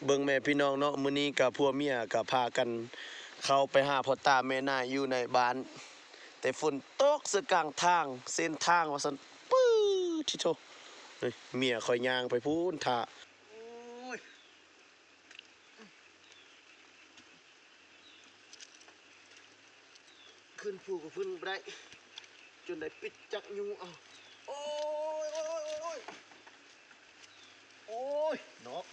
เบิ่งแม่พี่น้องเนาะมื้อนี้กับพัวเมียกับพากันเข้าไปหาพ่อตาแม่นายอยู่ในบ้านแต่ฝนตกซะกลางทางเส้นทางว่าซั่นปื้อทิโทเฮ้ยเมียข่อยย่างไปพูนท่าโอ้ยขึ้นผู้ก็ขึ้นบ่ได้จนได้ปิดจักยุงเอาโอ้ยโอ้ยโอ้ยโอ้ยโอ้ยเนาะ